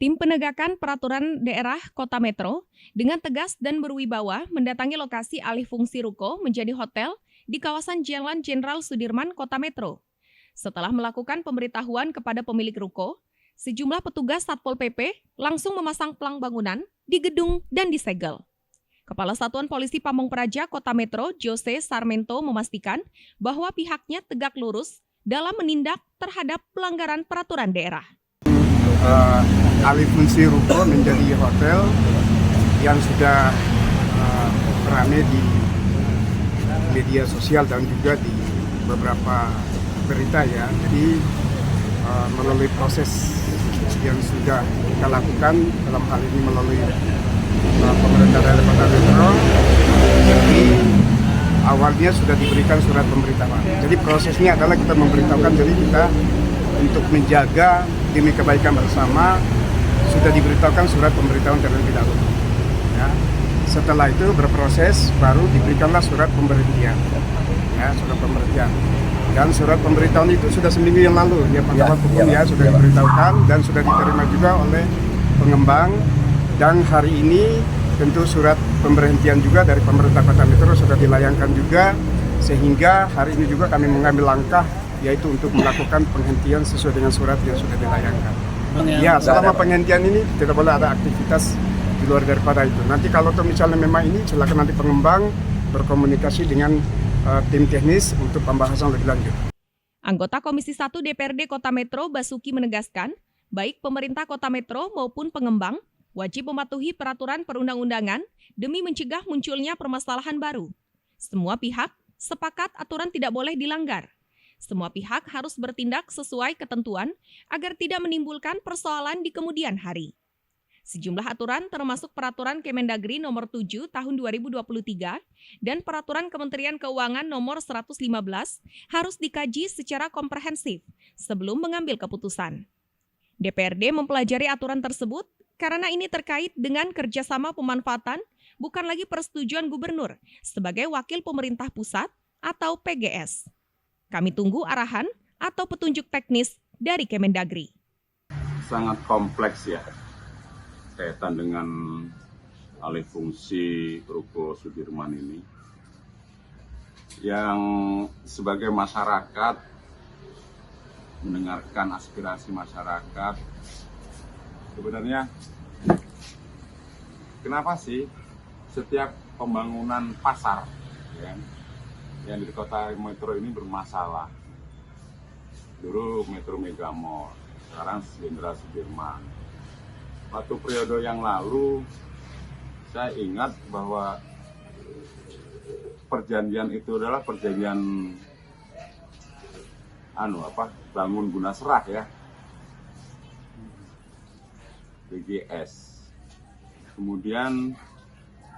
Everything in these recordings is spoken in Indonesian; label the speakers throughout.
Speaker 1: Tim penegakan peraturan daerah Kota Metro dengan tegas dan berwibawa mendatangi lokasi alih fungsi ruko menjadi hotel di kawasan Jalan Jenderal Sudirman, Kota Metro. Setelah melakukan pemberitahuan kepada pemilik ruko, sejumlah petugas Satpol PP langsung memasang pelang bangunan di gedung dan disegel. Kepala Satuan Polisi Pamong Praja Kota Metro, Jose Sarmento, memastikan bahwa pihaknya tegak lurus dalam menindak terhadap pelanggaran peraturan daerah.
Speaker 2: Alih fungsi ruko menjadi hotel yang sudah ramai di media sosial dan juga di beberapa berita ya. Jadi melalui proses yang sudah kita lakukan dalam hal ini melalui pemerintah daerah Kota Metro, jadi awalnya sudah diberikan surat pemberitahuan. Jadi prosesnya adalah kita memberitahukan, jadi kita untuk menjaga demi kebaikan bersama sudah diberitahukan surat pemberitahuan terlebih dahulu. Ya. Setelah itu berproses baru diberikanlah surat pemberhentian. Ya, surat pemberhentian. Dan surat pemberitahuan itu sudah seminggu yang lalu ya pengawas hukum ya sudah diberitahukan dan sudah diterima juga oleh pengembang. Dan hari ini tentu surat pemberhentian juga dari pemerintah Kota Metro sudah dilayangkan juga, sehingga hari ini juga kami mengambil langkah yaitu untuk melakukan penghentian sesuai dengan surat yang sudah dilayangkan. Ya, selama penghentian ini tidak boleh ada aktivitas di luar daripada itu. Nanti kalau misalnya memang ini, silakan nanti pengembang berkomunikasi dengan tim teknis untuk pembahasan lebih lanjut.
Speaker 1: Anggota Komisi 1 DPRD Kota Metro Basuki menegaskan, baik pemerintah Kota Metro maupun pengembang wajib mematuhi peraturan perundang-undangan demi mencegah munculnya permasalahan baru. Semua pihak sepakat aturan tidak boleh dilanggar. Semua pihak harus bertindak sesuai ketentuan agar tidak menimbulkan persoalan di kemudian hari. Sejumlah aturan termasuk Peraturan Kemendagri Nomor 7 Tahun 2023 dan Peraturan Kementerian Keuangan Nomor 115 harus dikaji secara komprehensif sebelum mengambil keputusan. DPRD mempelajari aturan tersebut karena ini terkait dengan kerjasama pemanfaatan, bukan lagi persetujuan gubernur sebagai wakil pemerintah pusat atau PGS. Kami tunggu arahan atau petunjuk teknis dari Kemendagri.
Speaker 3: Sangat kompleks ya, kaitan dengan alih fungsi ruko Sudirman ini. Yang sebagai masyarakat, mendengarkan aspirasi masyarakat, sebenarnya kenapa sih setiap pembangunan pasar ya, yang di Kota Metro ini bermasalah? Dulu Metro Mega Mall, sekarang Jenderal Sudirman. Waktu periode yang lalu, saya ingat bahwa perjanjian itu adalah perjanjian bangun guna serah ya, BGS. Kemudian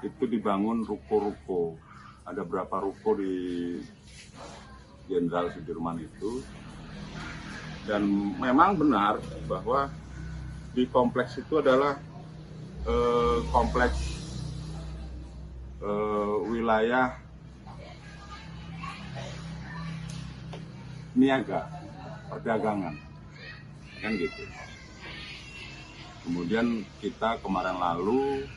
Speaker 3: itu dibangun ruko-ruko. Ada berapa ruko di Jenderal Sudirman itu. Dan memang benar bahwa di kompleks itu adalah kompleks wilayah niaga, perdagangan, kan gitu. Kemudian kita kemarin lalu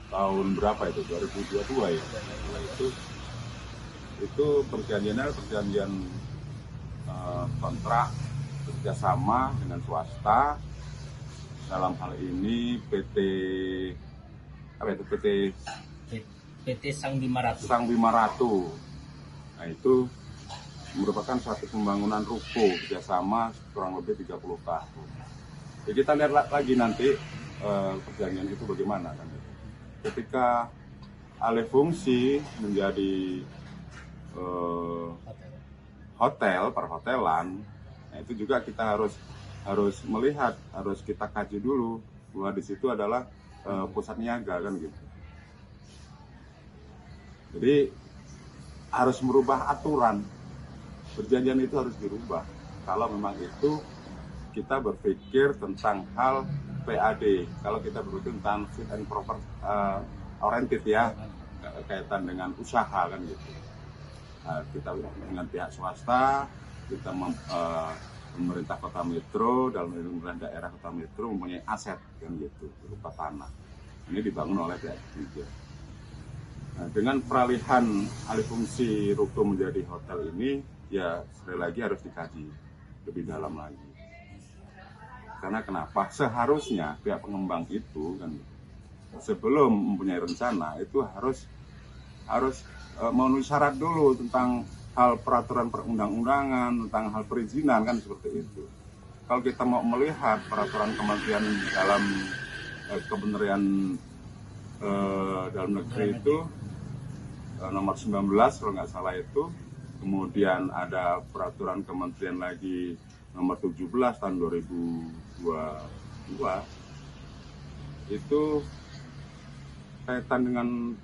Speaker 3: tahun berapa itu, 2022 ya, itu perjanjiannya perjanjian kontrak kerjasama dengan swasta, dalam hal ini PT Sang Bima Ratu. Nah itu merupakan suatu pembangunan ruko kerjasama kurang lebih 30 tahun. Ya, kita lihat lagi nanti perjanjian itu bagaimana kan. Ketika alih fungsi menjadi hotel, perhotelan, nah itu juga kita harus melihat, harus kita kaji dulu bahwa di situ adalah pusat niaga kan gitu. Jadi harus merubah aturan, perjanjian itu harus dirubah. Kalau memang itu kita berpikir tentang hal PAD, kalau kita berpikir tentang fit and proper oriented ya, kaitan dengan usaha kan gitu. Kita dengan pihak swasta, kita pemerintah Kota Metro dalam pemerintahan daerah Kota Metro mempunyai aset kan gitu berupa tanah. Ini dibangun oleh pihak ketiga. Nah, dengan peralihan alih fungsi ruko menjadi hotel ini, ya sekali lagi harus dikaji lebih dalam lagi. Karena kenapa? Seharusnya pihak pengembang itu kan sebelum mempunyai rencana itu harus memenuhi syarat dulu tentang hal peraturan perundang-undangan, tentang hal perizinan kan seperti itu. Kalau kita mau melihat peraturan kementerian dalam Kementerian dalam negeri itu nomor 19 kalau nggak salah itu, kemudian ada peraturan kementerian lagi nomor 17 tahun 2022 itu kaitan dengan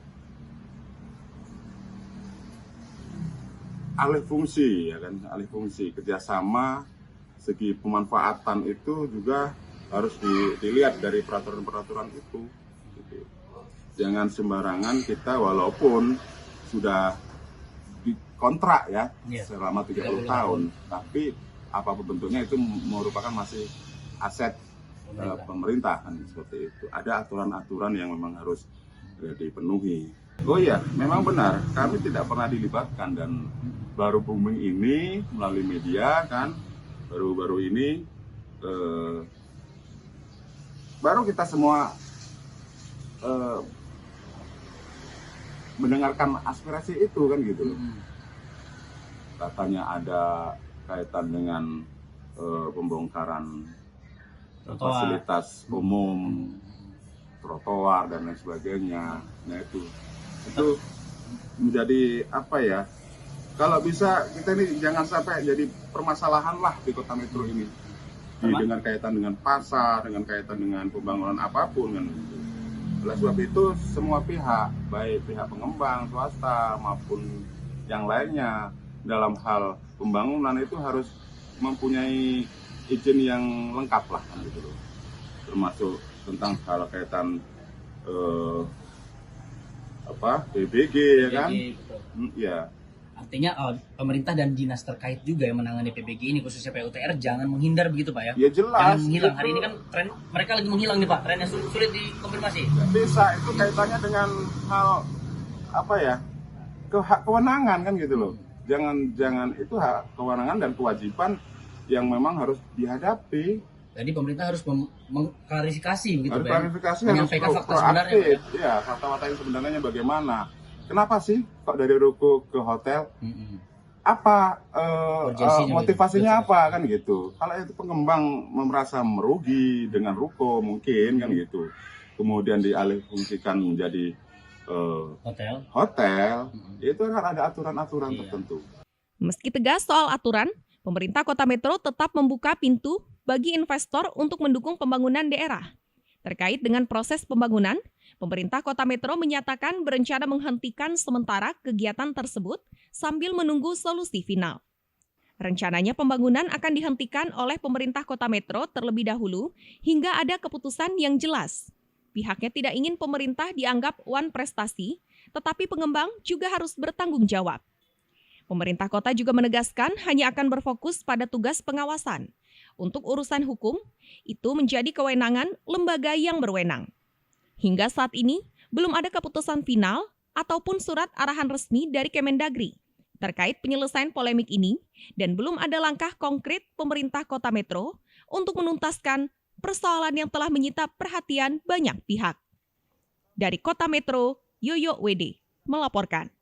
Speaker 3: alih fungsi, ya kan, alih fungsi kerjasama segi pemanfaatan itu juga harus dilihat dari peraturan-peraturan itu. Gitu. Jangan sembarangan kita walaupun sudah dikontrak ya selama 30 tahun, tapi apapun bentuknya itu merupakan masih aset pemerintah kan seperti itu. Ada aturan-aturan yang memang harus dipenuhi. Oh iya, memang benar. Kami tidak pernah dilibatkan dan baru booming ini melalui media kan, baru-baru ini baru kita semua mendengarkan aspirasi itu kan gitu loh. Katanya ada kaitan dengan pembongkaran fasilitas umum, trotoar dan lain sebagainya. Nah itu menjadi apa ya? Kalau bisa kita ini jangan sampai jadi permasalahan lah di Kota Metro ini. Dengan kaitan dengan pasar, dengan kaitan dengan pembangunan apapun kan. Oleh sebab itu semua pihak, baik pihak pengembang, swasta maupun yang lainnya dalam hal pembangunan itu harus mempunyai izin yang lengkap lah kan gitu loh. Termasuk tentang hal kaitan PBG ya kan? Ya.
Speaker 4: Artinya pemerintah dan dinas terkait juga yang menangani PBG ini khususnya PUTR jangan menghindar begitu Pak ya?
Speaker 3: Ya jelas.
Speaker 4: Jangan menghilang.
Speaker 3: Itu,
Speaker 4: hari ini kan tren mereka lagi menghilang nih Pak, trennya sulit dikonfirmasi.
Speaker 3: Bisa, itu kaitannya dengan hal apa ya? Kewenangan kan gitu loh. Jangan itu hak kewenangan dan kewajiban yang memang harus dihadapi.
Speaker 4: Jadi pemerintah harus mengklarifikasi begitu
Speaker 3: Pak. Klarifikasi
Speaker 4: menyampaikan
Speaker 3: harus
Speaker 4: fakta sebenarnya.
Speaker 3: Ya, fakta-fakta yang sebenarnya bagaimana? Kenapa sih kok dari ruko ke hotel? Apa motivasinya apa kan gitu? Kalau itu pengembang merasa merugi dengan ruko mungkin kan gitu. Kemudian dialihfungsikan menjadi hotel, itu kan ada aturan-aturan tertentu.
Speaker 1: Meski tegas soal aturan, pemerintah Kota Metro tetap membuka pintu bagi investor untuk mendukung pembangunan daerah. Terkait dengan proses pembangunan, pemerintah Kota Metro menyatakan berencana menghentikan sementara kegiatan tersebut sambil menunggu solusi final. Rencananya pembangunan akan dihentikan oleh pemerintah Kota Metro terlebih dahulu hingga ada keputusan yang jelas. Pihaknya tidak ingin pemerintah dianggap wan prestasi, tetapi pengembang juga harus bertanggung jawab. Pemerintah kota juga menegaskan hanya akan berfokus pada tugas pengawasan. Untuk urusan hukum, itu menjadi kewenangan lembaga yang berwenang. Hingga saat ini, belum ada keputusan final ataupun surat arahan resmi dari Kemendagri terkait penyelesaian polemik ini dan belum ada langkah konkret pemerintah Kota Metro untuk menuntaskan persoalan yang telah menyita perhatian banyak pihak. Dari Kota Metro, Yoyo WD melaporkan.